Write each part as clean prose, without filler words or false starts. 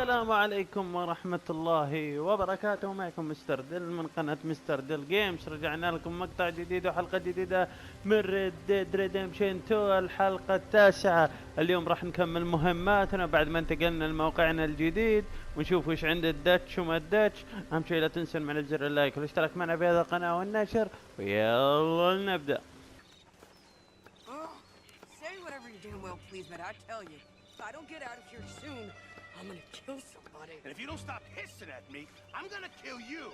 السلام عليكم ورحمة الله وبركاته. معكم مستر دل من قناة مستر دل جيمز. رجعنا لكم مقطع جديد وحلقة جديدة من ريد ديد ريديمشن 2 الحلقة التاسعة. اليوم راح نكمل مهماتنا بعد ما انتقلنا لموقعنا الجديد ونشوف وش عند الداتش وما الداتش. اهم شيء لا تنسون من زر اللايك والاشتراك معنا في هذه القناة والنشر، ويلا نبدأ. If I don't get out of here soon, I'm gonna kill somebody. And if you don't stop hissing at me, I'm gonna kill you.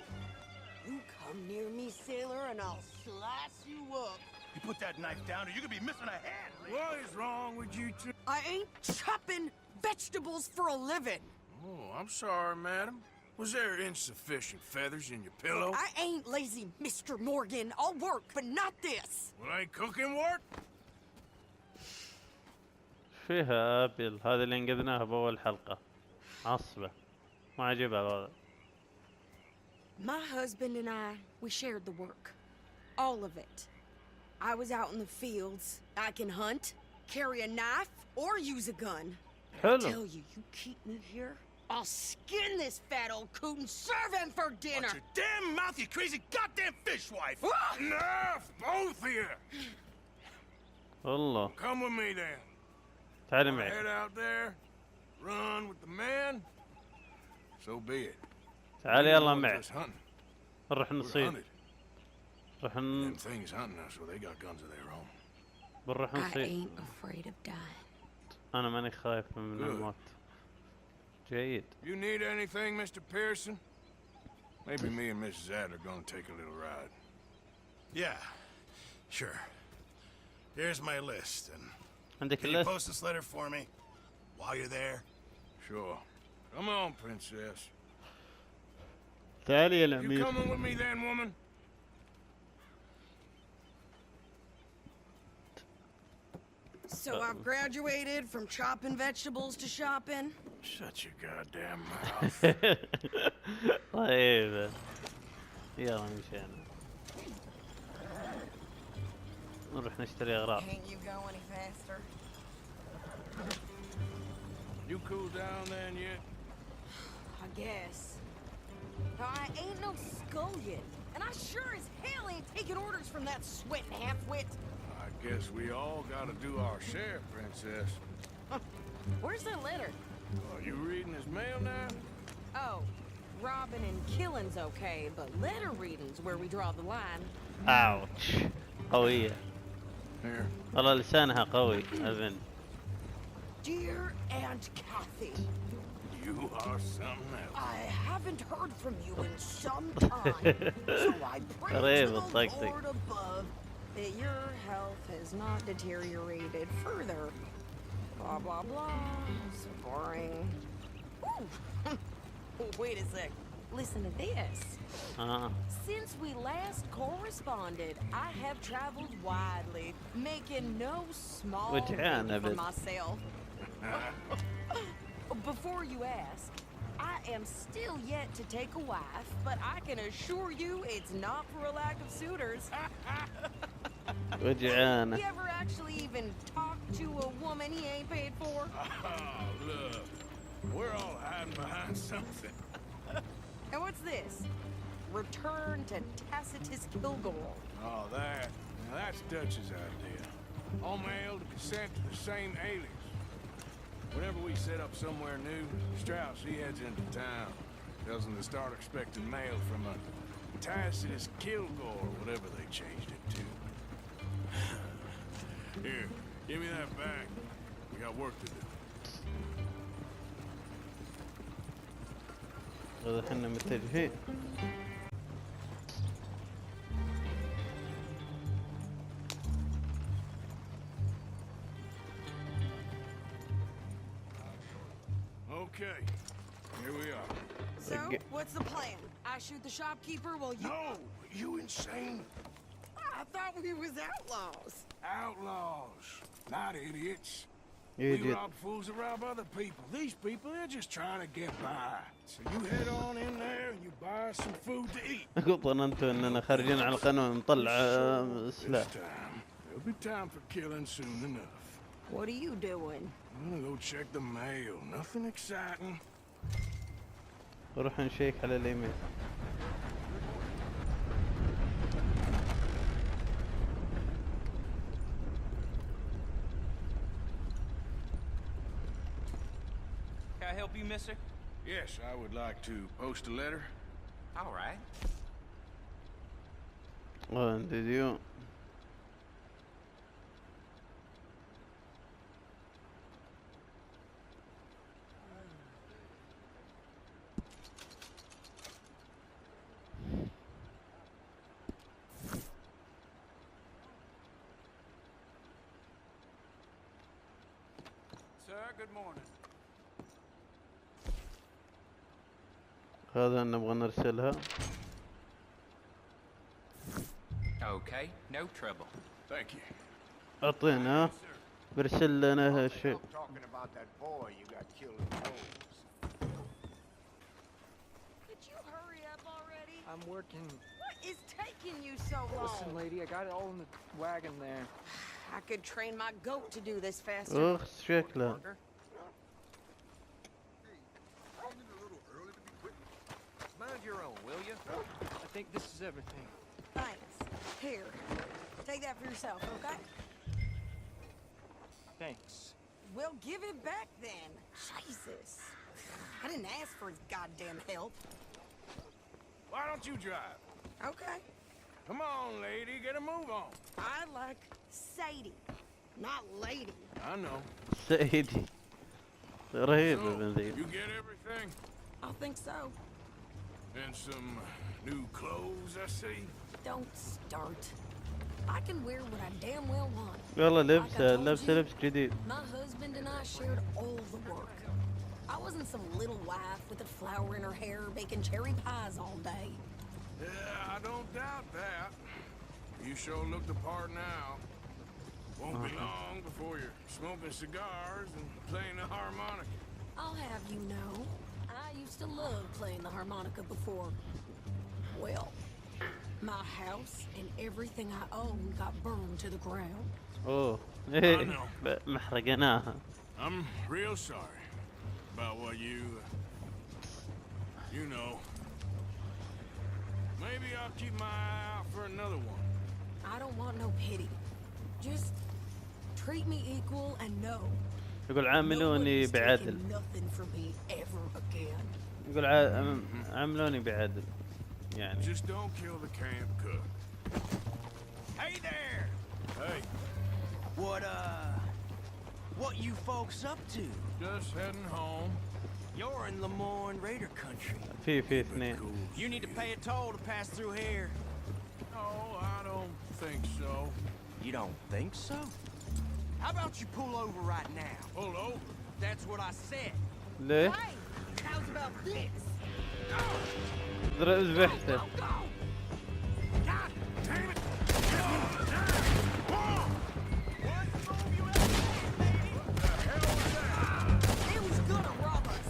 You come near me, sailor, and I'll slice you up. You put that knife down or you're gonna be missing a hand. What is wrong with you two? I ain't chopping vegetables for a living. Oh, I'm sorry, madam. Was there insufficient feathers in your pillow? I ain't lazy, Mr. Morgan. I'll work, but not this. Well, ain't cooking work? فيها ابل هذا اللي انقذناه باول حلقة عصبة ما عجبها هذا. My husband and we shared the work. All of it. I was out in the fields. I can hunt, carry a knife, or use a gun. I tell you, you keep me here, I'll skin this fat old coot and serve him for dinner. Watch your damn mouth, you crazy goddamn fishwife! Enough, both of you! والله Come with me then. تعال معي. Head out there, run with the man. So be it. تعال يلا معي. نروح We're نصيد. hunted. نروح Them things hunting us, well, they got guns of their own. بنروح I نصيد. ain't afraid of dying. أنا ماني خايف من الموت. جيد. You need anything, Mr. Pearson? Maybe me and Mrs. Adler are gonna take a little ride. Yeah, sure. Here's my list, and عندك can you الليست؟ post this letter for me while you're there? Sure. Come on, princess. تعالي يا You الأمير. coming with me then, woman? So I've graduated from chopping vegetables to shopping. Shut your goddamn mouth. طيب يلا مشينا نروح نشتري أغراض. Can't you go any faster? You cool down then yet? I guess. I ain't no scullion, and I sure as hell ain't taking orders from that sweating half-wit. I guess we all gotta do our share, princess. Where's that letter? Are you reading his mail now? Oh, robbing and killing's okay, but letter reading's where we draw the line. أوتش قوية. Here. والله لسانها قوي أبن. Dear Aunt Kathy, You are something else. I haven't heard from you in some time, so I pray to the Lord above that your health has not deteriorated further. Blah, blah, blah. It's boring. Ooh. Wait a sec. Listen to this. Since we last corresponded, I have traveled widely, making no small gain for myself. Before you ask, I am still yet to take a wife, but I can assure you it's not for a lack of suitors. وجعانة. You ever actually even talk to a woman he ain't paid for? Oh, look. We're all hiding behind something. And what's this? Return to Tacitus Kilgore. Oh, that. Now that's Dutch's idea. All mail to be sent to the same alias. Whenever we set up somewhere new, Strauss, he heads into town. Tells them to start expecting mail from a Tacitus Kilgore, whatever they changed it to. Here, give me that back. We got work to do. هذا احنا متجهين. Okay, here we are. So, what's the plan? I shoot the shopkeeper while you... No, you insane? I thought we was outlaws. Outlaws, not idiots. You We rob fools to rob other people. These people, they're just trying to get by. So you head on in there and you buy some food to eat. ظننت اننا خارجين على القانون نطلع سلاح. There'll be time for killing soon enough. What are you doing? I'm gonna go check the mail. Nothing exciting. نروح نشيك على اليمين. Can I help you, mister? Yes, I would like to post a letter. All right. عندي ديون. Sir, good morning. هذا نبغى نرسلها. Okay, no trouble. Thank you. اعطينا برسل لنا هالشيء. Talking about that boy you got killed in Rose. Could you hurry up already? I'm working. What is taking you so long? Listen, lady, I got it all in the wagon there. I could train my goat to do this faster. اخ شكله. Mind your own, will you? I think this is everything. Thanks. Here, take that for yourself, okay? Thanks. Well, give it back then. Jesus. I didn't ask for his goddamn help. Why don't you drive? Okay. Come on, lady, get a move on. I like Sadie, not lady. I know. سيدي رهيب So, ابن ذي. you get everything? I think so. And some new clothes, I see. Don't start. I can wear what I damn well want. والله Like I لبسه told لبسه you, لبس جديد. My husband and I shared all the work. I wasn't some little wife with a flower in her hair baking cherry pies all day. Yeah, I don't doubt that. You sure look the part now. Won't be long before you're smoking cigars and playing the harmonica. I'll have you know, I used to love playing the harmonica before. Well, my house and everything I own got burned to the ground. اوه know. محرقناها. I'm real sorry about what you know. Maybe I'll keep my eye out for another one. I don't want no pity. Just treat me equal and know يقول عاملوني nobody's بعدل. taking nothing from me ever again. يقول عاملوني بعدل يعني. Just don't kill the camp cook. Hey there! Hey, What you folks up to? just heading home. You're in Lemoyne Raider country. في اثنين. Cool. You need to pay a toll to pass through here. No, I don't think so. You don't think so? How about you pull over right now? Pull over. That's what I said. ليه؟ Hey, how's about this? ذبحته. Go, go! God damn it! He was gonna rob us.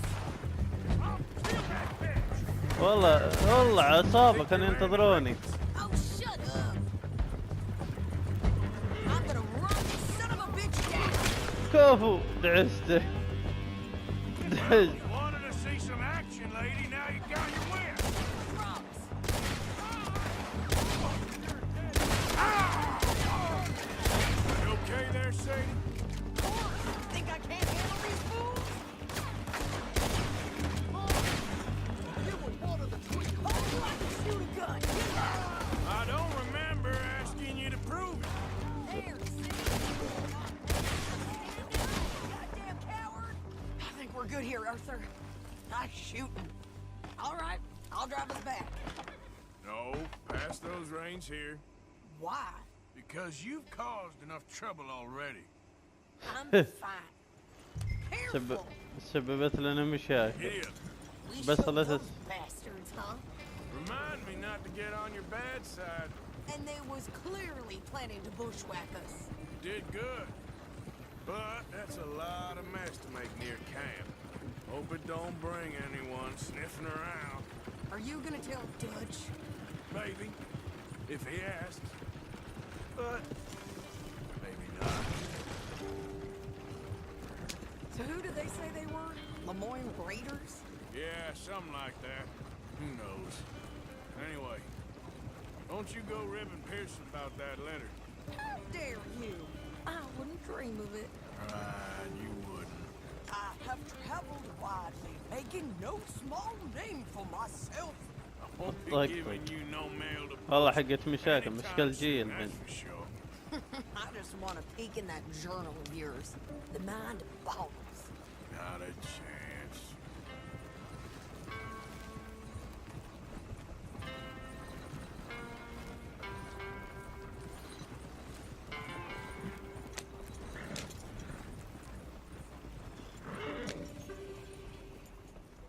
والله عصابة كانوا ينتظروني. Oh, shut up! I'm gonna run this son of a bitch down. كفو دعسته. You wanted to see some action, lady. Now you got your win. Promise. You okay there, Sadie? Think I can't handle these fools? You were one of the tweets. Oh, I can shoot a gun. I don't remember asking you to prove it. There, see? Goddamn coward. I think we're good here, Arthur. Nice shooting. All right, I'll drive us back. No, pass those reins here. Why? Because you've caused enough trouble already. I'm fine. Careful. سببت لنا مشاكل. Idiot. We بس showed خلصت. those bastards, huh? Remind me not to get on your bad side. And they was clearly planning to bushwhack us. Did good. But that's a lot of mess to make near camp. Hope it don't bring anyone sniffing around. Are you gonna tell Dutch? Maybe. If he asks. But maybe not. So who did they say they were? Lemoyne Raiders? Yeah, something like that. Who knows? Anyway, don't you go ribbing Pearson about that letter. How dare you? I wouldn't dream of it. You wouldn't. I have traveled widely, making no small name for myself. I won't be Like- giving you no mail to والله post حقت مشاكل anytime مشكل جيل soon, that's بنت. for sure. I just want to peek in that journal of yours. The mind boggles. Not a chance.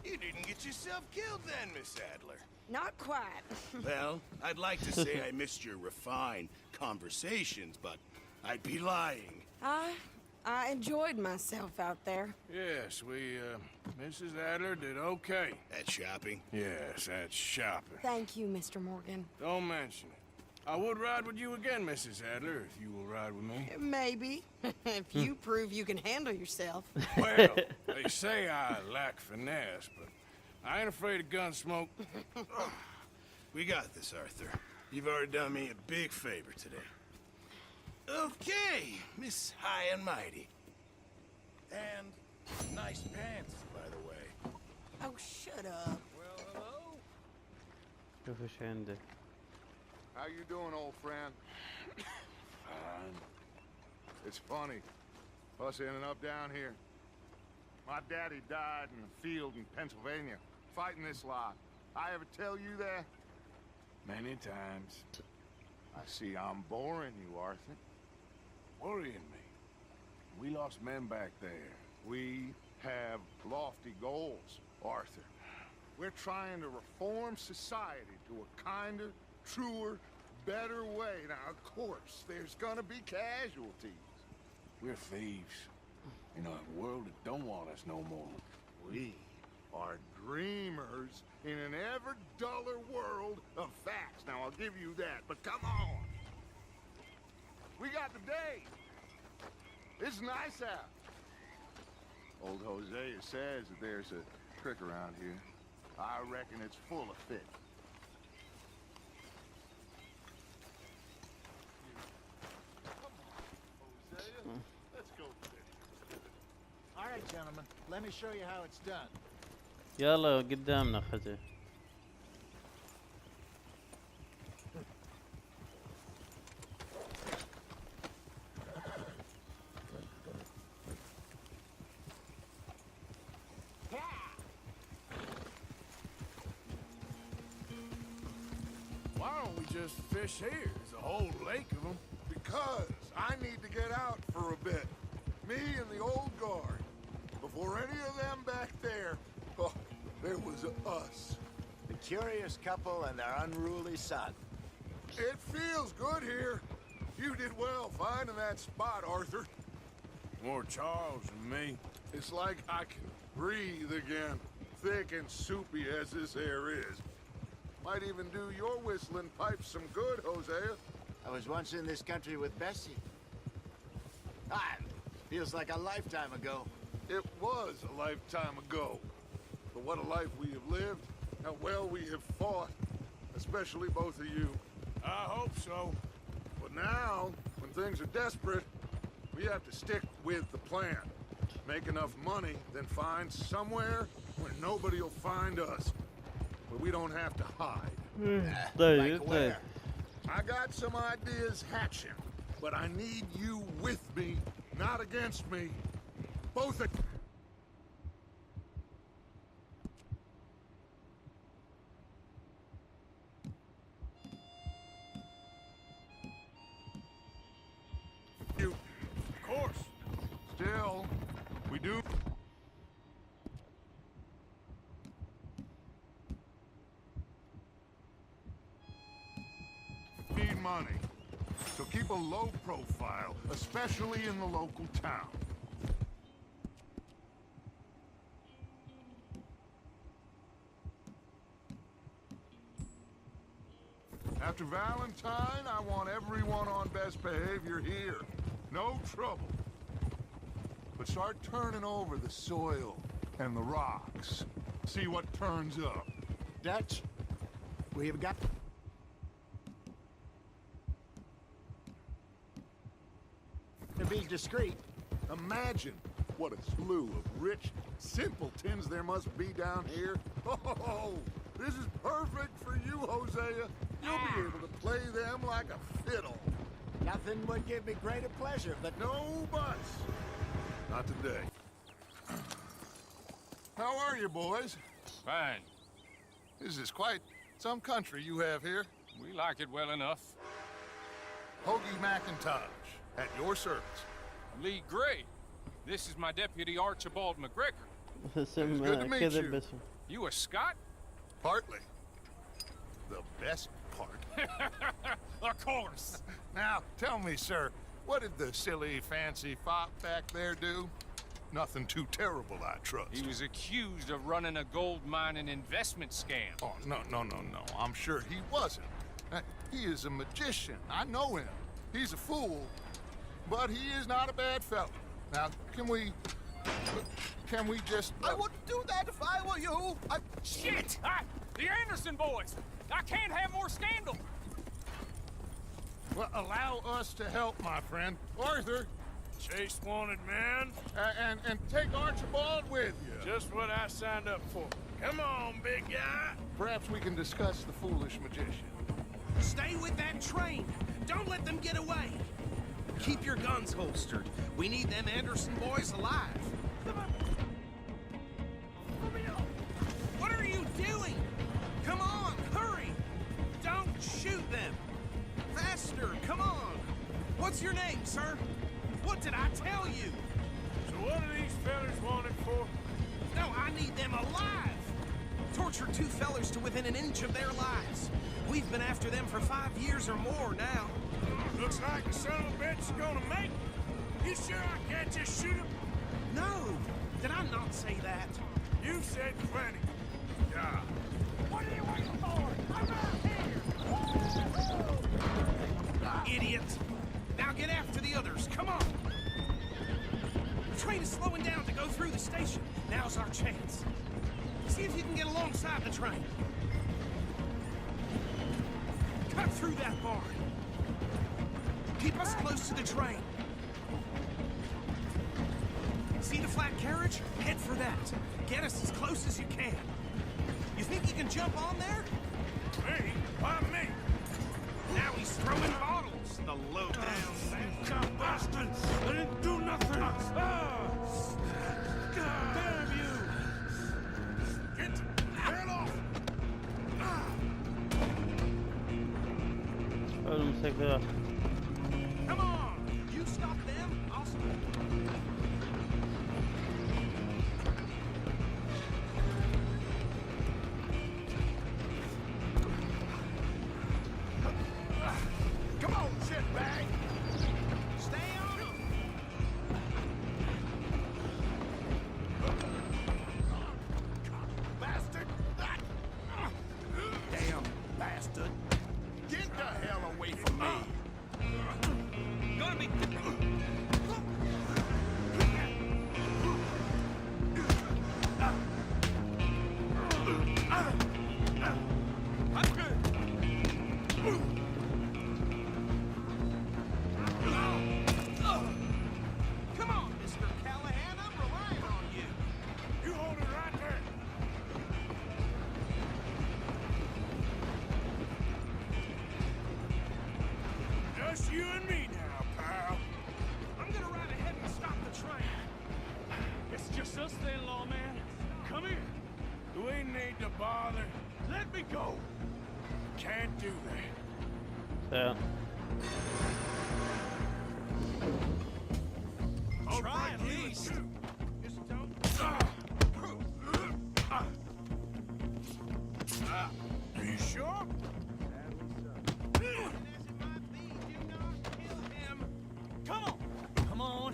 You didn't get yourself killed then, Miss Adler. Not quite. Well, I'd like to say I missed your refined conversations, but I'd be lying. I enjoyed myself out there. Yes, Mrs. Adler did okay. At shopping? Yes, that's shopping. Thank you, Mr. Morgan. Don't mention it. I would ride with you again, Mrs. Adler, if you will ride with me. Maybe. If you prove you can handle yourself. Well, they say I lack finesse, but I ain't afraid of gun smoke. We got this, Arthur. You've already done me a big favor today. Okay, Miss High and Mighty. And nice pants, by the way. Oh, shut up. شوف ايش عندك. How you doing, old friend? Fine. It's funny, us ending up down here. My daddy died in the field in Pennsylvania, fighting this lot. I ever tell you that? Many times. I see I'm boring you, Arthur. Worrying me. We lost men back there. We have lofty goals, Arthur. We're trying to reform society to a kinder, truer, better way. Now, of course, there's gonna be casualties. We're thieves. In a world that don't want us no more. We are dreamers in an ever duller world of facts. Now, I'll give you that, but come on. We got the day. It's nice out. Old Hosea says that there's a trick around here. I reckon it's full of fish. Come on, Hosea. Let's go fishing. All right, gentlemen. Let me show you how it's done. يلا قدامنا خزي. Why don't we just fish here? There's a whole lake of them. Because I need to get out for a bit. Me and the old guard. Before any of them back there, oh, there was us. The curious couple and their unruly son. It feels good here. You did well finding that spot, Arthur. More Charles than me. It's like I can breathe again, thick and soupy as this air is. Might even do your whistling pipes some good, Hosea. I was once in this country with Bessie. Feels like a lifetime ago. It was a lifetime ago. But what a life we have lived, how well we have fought, especially both of you. I hope so. But now, when things are desperate, we have to stick with the plan. Make enough money, then find somewhere where nobody will find us. Where we don't have to hide. طيب Like طيب. where? I got some ideas hatching, but I need you with me, not against me. Both of you. Of course. Still, we do. Need money. So keep a low profile, especially in the local town. After Valentine, I want everyone on best behavior here. No trouble. But start turning over the soil and the rocks. See what turns up. Dutch, we've got... to be discreet. Imagine what a slew of rich simpletons there must be down here. Oh, this is perfect for you, Hosea. You'll be able to play them like a fiddle. Nothing would give me greater pleasure, but... No buts. Not today. How are you, boys? Fine. This is quite some country you have here. We like it well enough. Hoagie McIntosh, at your service. Lee Gray. This is my deputy Archibald McGregor. اسم good to meet كذب you. اسم. You a Scot? Partly. The best part. Of course. Now, tell me, sir, what did the silly, fancy fop back there do? Nothing too terrible, I trust. He was accused of running a gold mining investment scam. Oh, no. I'm sure he wasn't. He is a magician. I know him. He's a fool, but he is not a bad fellow. Now, can we just... I wouldn't do that if I were you. Shit! The Anderson boys! I can't have more scandal! Well, allow us to help, my friend. Arthur, Chase wanted man. and take Archibald with you. Just what I signed up for. Come on, big guy. Perhaps we can discuss the foolish magician. Stay with that train. Don't let them get away. Keep your guns holstered. We need them Anderson boys alive. What are you doing? Come on, hurry! Don't shoot them. Faster, come on. What's your name, sir? What did I tell you? So what are these fellas wanted for? No, I need them alive. Tortured two fellers to within an inch of their lives. We've been after them for 5 years or more now. Looks like the son of a bitch is gonna make it. You sure I can't just shoot him? No, did I not say that? You said plenty. Yeah. What are you waiting for? I'm out here! Idiot! Now get after the others, come on! The train is slowing down to go through the station. Now's our chance. See if you can get alongside the train. Cut through that barn. Keep us close to the train. See the flat carriage? Head for that. Get us as close as you can. You think you can jump on there? Me? Why me? Now he's throwing bottles. The low-down Some bastard! I didn't do nothing! Damn you! Get the hell off! المسكرة. Come on! You stop them, I'll stop. Come on, shitbag! Stay on them! Bastard! Damn bastard! Get the hell away from me! Gonna be... I'm good. Come on, Mr. Callahan, I'm relying on you. You hold it right there! Just you and me now, pal. I'm gonna ride ahead and stop the train. It's just us then, lawman. Come here. We need to bother. Let me go. Can't do that. Yeah. Try at least. Just don't. Are you sure? Come on. Come on.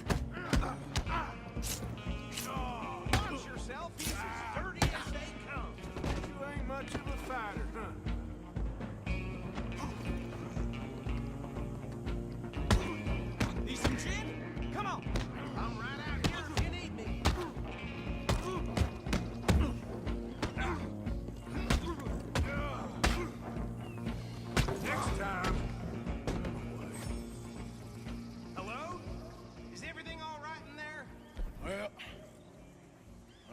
Watch yourself. He's as dirty as they come. You ain't much of a fighter, huh? Need some gin? Come on. I'm right out here. Gin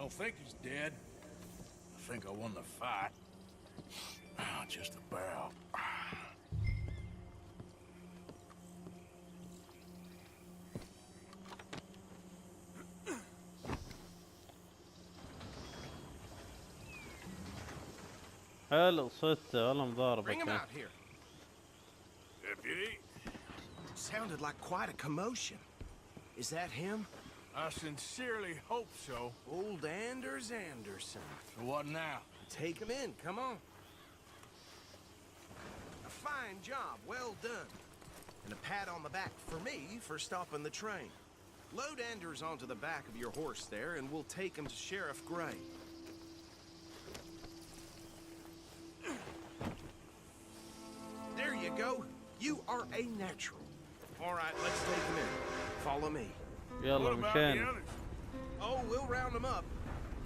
don't think he's dead. I think I won the fight. Just about. حلو صدته والله مضاربة. Bring him out here. Deputy? Sounded like quite a commotion. Is that him? I sincerely hope so. Old Anders Anderson. So what now? Take him in, come on. A fine job, well done. And a pat on the back for me for stopping the train. Load Anders onto the back of your horse there, and we'll take him to Sheriff Gray. There you go. You are a natural. All right, let's take him in. Follow me. يلا مشان. Oh, we'll round them up.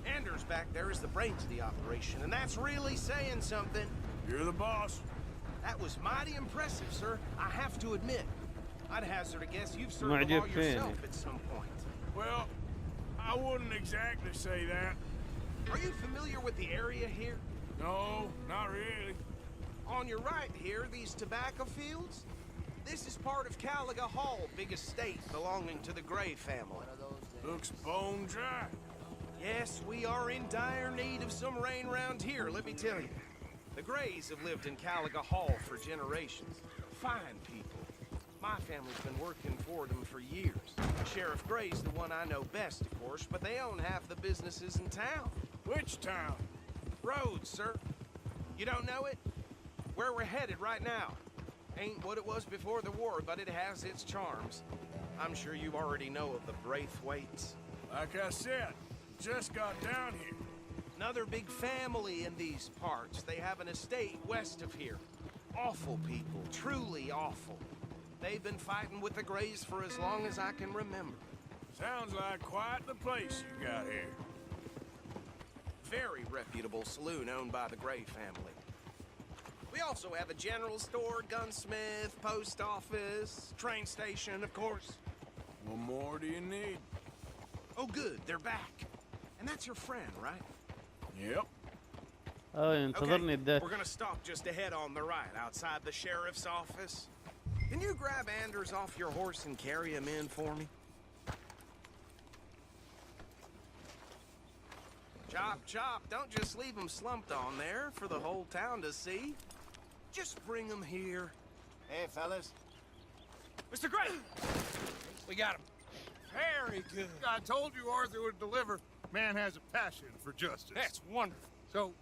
Anders back there is the brains of the operation, and that's really saying something. You're the boss. That was mighty impressive, sir. I have to admit. I'd hazard a guess you've served them all yourself at some point. Well, I wouldn't exactly say that. Are you familiar with the area here? No, not really. On your right here, these tobacco fields? This is part of Caliga Hall, big estate belonging to the Gray family. Looks bone dry. Yes, we are in dire need of some rain round here, let me tell you. The Grays have lived in Caliga Hall for generations. Fine people. My family's been working for them for years. Sheriff Gray's the one I know best, of course, but they own half the businesses in town. Which town? Rhodes, sir. You don't know it? Where we're headed right now. Ain't what it was before the war, but it has its charms. I'm sure you already know of the Braithwaites. Like I said, just got down here. Another big family in these parts. They have an estate west of here. Awful people, truly awful. They've been fighting with the Grays for as long as I can remember. Sounds like quite the place you got here. Very reputable saloon owned by the Gray family. We also have a general store, gunsmith, post office, train station, of course. What more do you need? Oh, good, they're back. And that's your friend, right? Yep. ينتظرني الدات. We're gonna stop just ahead on the right, outside the sheriff's office. Can you grab Anders off your horse and carry him in for me? Chop, chop, don't just leave him slumped on there for the whole town to see. Just bring him here. Hey, fellas. Mr. Gray! We got him. Very good. I told you Arthur would deliver. Man has a passion for justice. That's wonderful. So,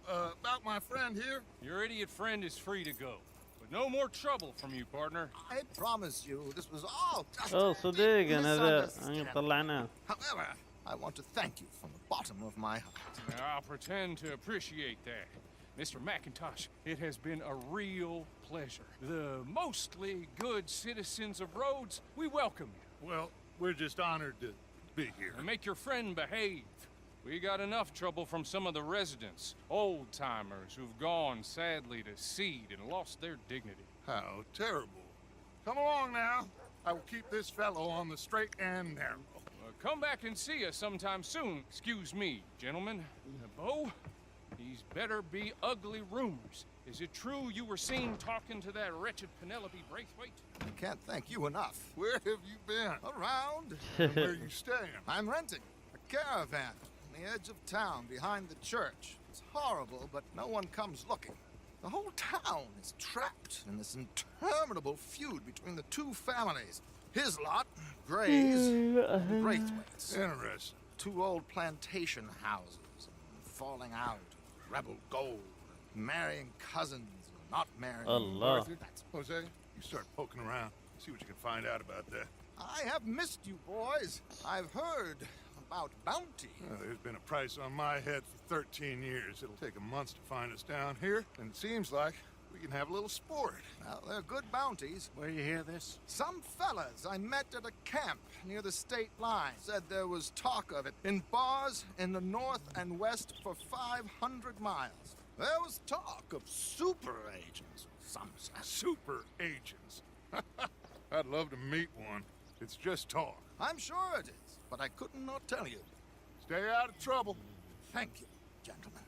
about my friend here? Your idiot friend is free to go. But no more trouble from you, partner. I promise you, this was all just صديق هذا طلعناه. However, I want to thank you from the bottom of my heart. I'll pretend to appreciate that. Mr. McIntosh, it has been a real pleasure. The mostly good citizens of Rhodes, we welcome you. Well, we're just honored to be here. And make your friend behave. We got enough trouble from some of the residents, old-timers who've gone, sadly, to seed and lost their dignity. How terrible. Come along now. I will keep this fellow on the straight and narrow. Come back and see us sometime soon. Excuse me, gentlemen. Bo, these better be ugly rumors. Is it true you were seen talking to that wretched Penelope Braithwaite? I can't thank you enough. Where have you been? Around. And where are you staying? I'm renting a caravan on the edge of town behind the church. It's horrible, but no one comes looking. The whole town is trapped in this interminable feud between the two families. His lot, Grays, and Braithwaites. Interesting. Two old plantation houses, falling out, rebel gold, marrying cousins, not marrying. Allah. Arthur, Jose, you start poking around. See what you can find out about that. I have missed you, boys. I've heard about bounty. Well, there's been a price on my head for 13 years. It'll take a month to find us down here, and it seems like we can have a little sport. Well, they're good bounties. Where you hear this? Some fellas I met at a camp near the state line said there was talk of it in bars in the north and west for 500 miles. There was talk of super agents, some said. Super agents. I'd love to meet one. It's just talk. I'm sure it is, but I couldn't not tell you. Stay out of trouble. Thank you, gentlemen.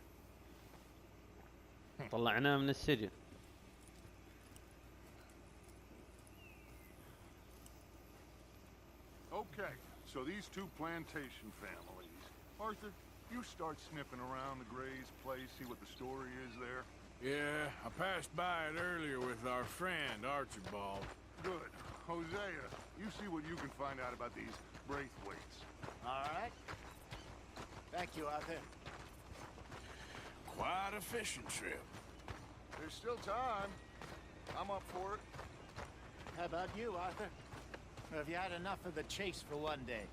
طلعناه من السجن. Okay, so these two plantation families. Arthur, you start sniffing around the Gray's place, see what the story is there. Yeah, I passed by it earlier with our friend, Archibald. Good. Hosea, you see what you can find out about these Braithwaites. All right. Thank you, Arthur. Quite a fishing trip. There's still time. I'm up for it. How about you, Arthur? Or have you had enough of the chase for one day?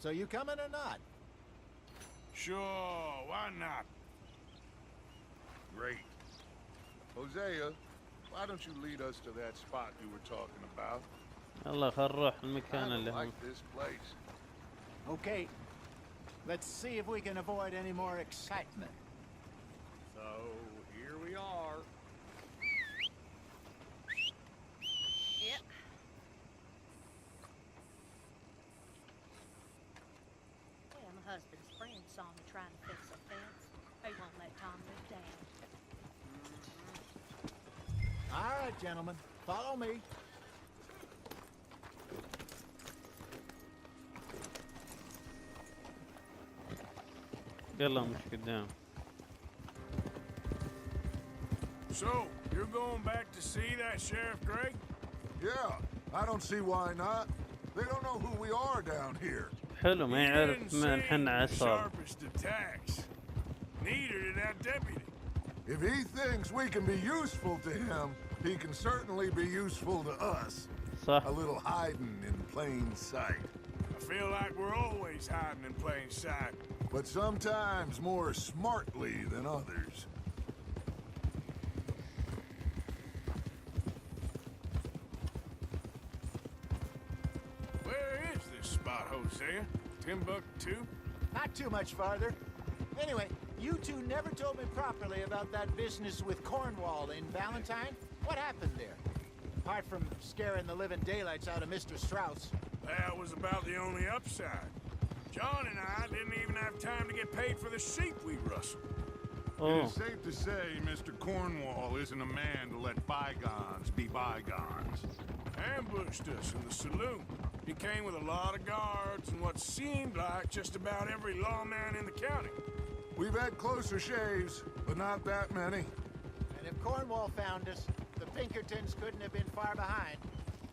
So you coming or not? Sure, why not? Great. Hosea, why don't you lead us to that spot you were talking about? يلا خل نروح المكان I اللي هو. like this place. Okay. Let's see if we can avoid any more excitement. So, here we are. Yep. Well, my husband's friend saw me trying to fix a fence. They won't let Tom move down. All right, gentlemen. Follow me. يلا مش قدام. So, you're going back to see that Sheriff Gray? Yeah, I don't see why not. They don't know who we are down here. حلو ما يعرف من حنا عصابة. Sharpest attacks. Neither did that deputy. If he thinks we can be useful to him, he can certainly be useful to us. صح. A little hiding in plain sight. I feel like we're always hiding in plain sight. But sometimes more smartly than others. Where is this spot, Hosea? Timbuktu? Not too much farther. Anyway, you two never told me properly about that business with Cornwall in Valentine. What happened there? Apart from scaring the living daylights out of Mr. Strauss. That was about the only upside. John and I didn't even have time to get paid for the sheep we rustled. Oh. It is safe to say Mr. Cornwall isn't a man to let bygones be bygones. Ambushed us in the saloon. He came with a lot of guards and what seemed like just about every lawman in the county. We've had closer shaves, but not that many. And if Cornwall found us, the Pinkertons couldn't have been far behind.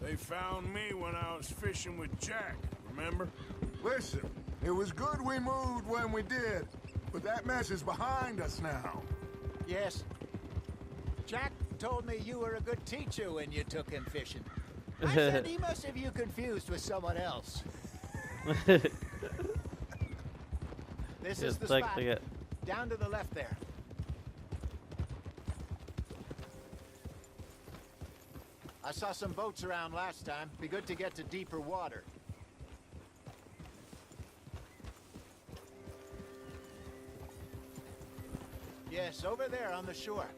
They found me when I was fishing with Jack, remember? Listen, it was good we moved when we did, but that mess is behind us now. Yes. Jack told me you were a good teacher when you took him fishing. I said he must have you confused with someone else. This is the spot. Down to the left there. I saw some boats around last time. Be good to get to deeper water. Yes, over there on the shore.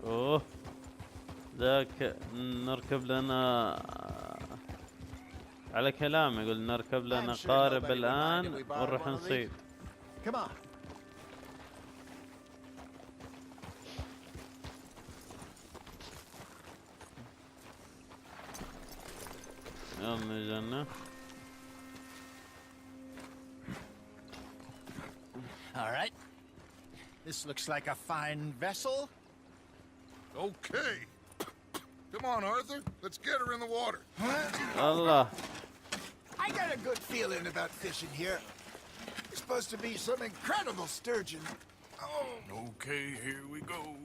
اوه ذاك نركب لنا على كلام يقول نركب لنا قارب الآن ونروح نصيد. Come on. يلا جنة. All right. This looks like a fine vessel. Okay. Come on, Arthur. Let's get her in the water. Allah. I got a good feeling about fishing here. It's supposed to be some incredible sturgeon. Oh. Okay, here we go.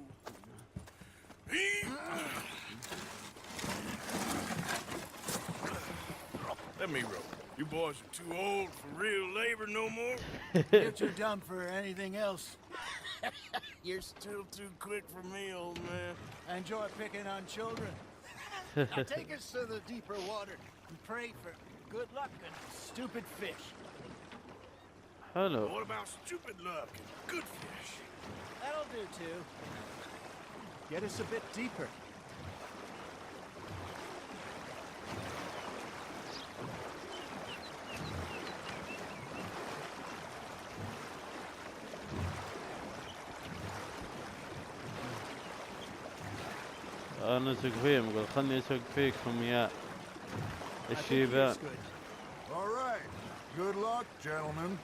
Let me row. You boys are too old for real labor no more. You're too dumb for anything else. You're still too quick for me, old man. I enjoy picking on children. Now take us to the deeper water and pray for good luck and stupid fish. Hello. What about stupid luck and good fish? That'll do too. Get us a bit deeper. انا اسوق فيهم، يقول خلني اسوق فيكم يا الشيبان. All right. Good luck, gentlemen.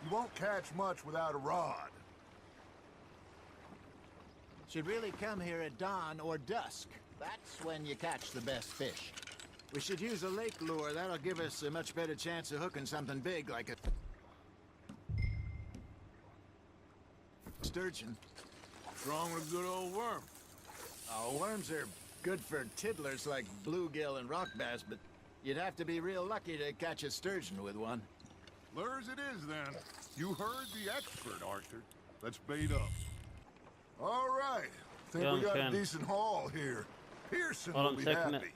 You won't catch much without a rod. Should really come here at dawn or dusk. That's when you catch the best fish. We should use a lake lure. That'll give us a much better chance of hooking something big like a sturgeon. What's wrong with a good old worm? Oh, worms are good for tiddlers like bluegill and rock bass, but you'd have to be real lucky to catch a sturgeon with one. Lures it is, then. You heard the expert, Arthur. Let's bait up. All right. Think we got a decent haul here. Pearson will be happy.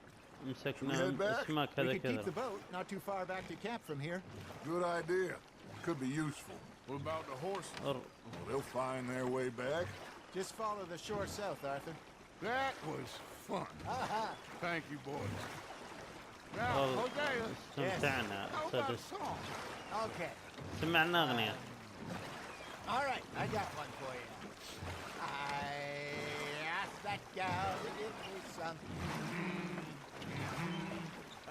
مسكنا اسماك هذا We could keep كذا. the boat not too far back to camp from here. Good idea. Could be useful. What about the horses? Well, they'll find their way back. Just follow the shore south, Arthur. That was fun. Thank you, boys. Now, والله Hosea, استمتعنا how about a سادس. song? Okay. سمعنا أغنية. All right, I got one for you. I asked that gal to give me some.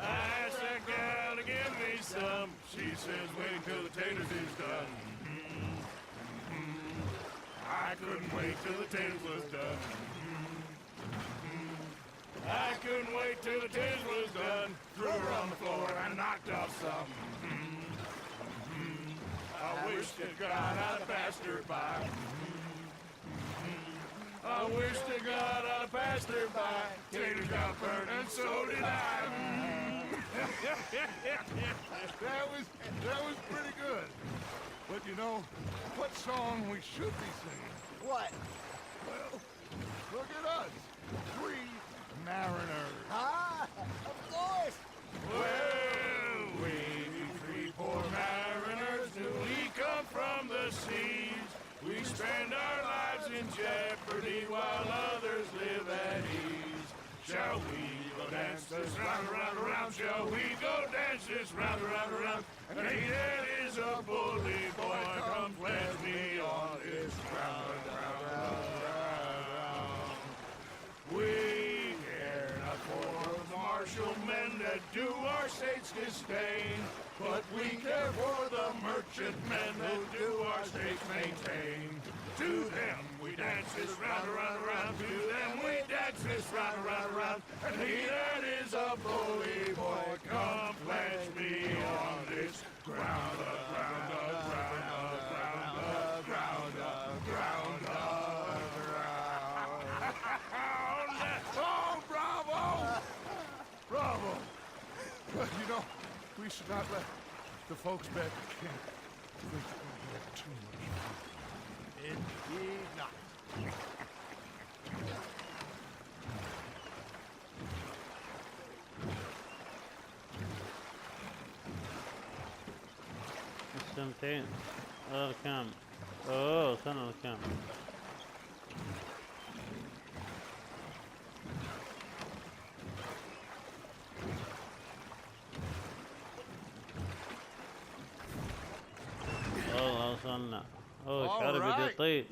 I asked that gal to give me some. She says wait till the taters is done. I couldn't wait till the taters was done. I couldn't wait till the taters was done. Threw her on the floor and knocked off some. I wish to God I'd have passed her by. I wish to God I'd have passed her by. Taters got burned and so did I. That was pretty good. But you know, what song we should be singing? What? Well, look at us. 3 mariners. Of course. Well, we 3 poor mariners, newly come from the seas. We spend our lives in jeopardy while others live at ease. Shall we go dance this round, around, around? Shall we go dance this round, around, around? And he that is a bully boy, come pledge me on this round, round, round, round. We care not for martial men that do our state's disdain, but we care for the merchant men that do our states maintain. To them we dance this round, around, around. To them we dance this round, around, around. And he that is a bully boy, come pledge me on this ground, ground, ground, ground, ground, ground, ground. Oh, bravo! Bravo! But you know, we should not let the folks back at camp think that we had too much fun. Indeed not. مستمتعين. الأركام. أوه وصلنا الأركام. والله وصلنا. أوه شعره بدي يطيل.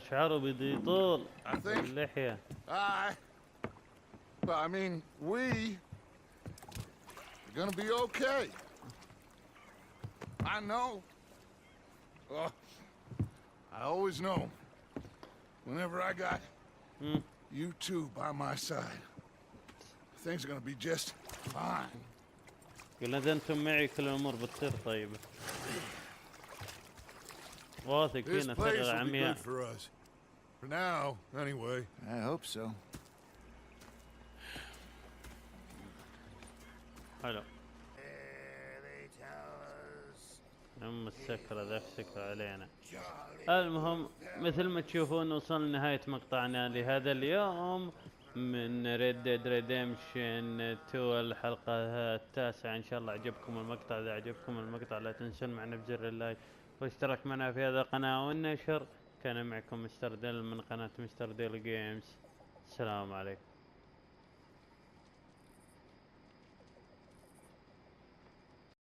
شعره بدي يطول. اللحية. I mean, we are gonna be okay. I know. Oh, I always know. Whenever I got you two by my side, things are gonna be just fine. قلنا إذا أنتم معي كل الأمور بتصير طيبة. واثق فينا ثغرة عمياء. For us. For now, anyway. I hope so. حلو. السكرة ذاك سكر علينا. المهم مثل ما تشوفون وصلنا لنهاية مقطعنا لهذا اليوم من ريد ديد ريديمشن 2 الحلقة التاسعة. ان شاء الله عجبكم المقطع. اذا عجبكم المقطع لا تنسون معنا بزر اللايك واشترك معنا في هذا القناة والنشر. كان معكم مستر ديل من قناة مستر ديل جيمز. السلام عليكم.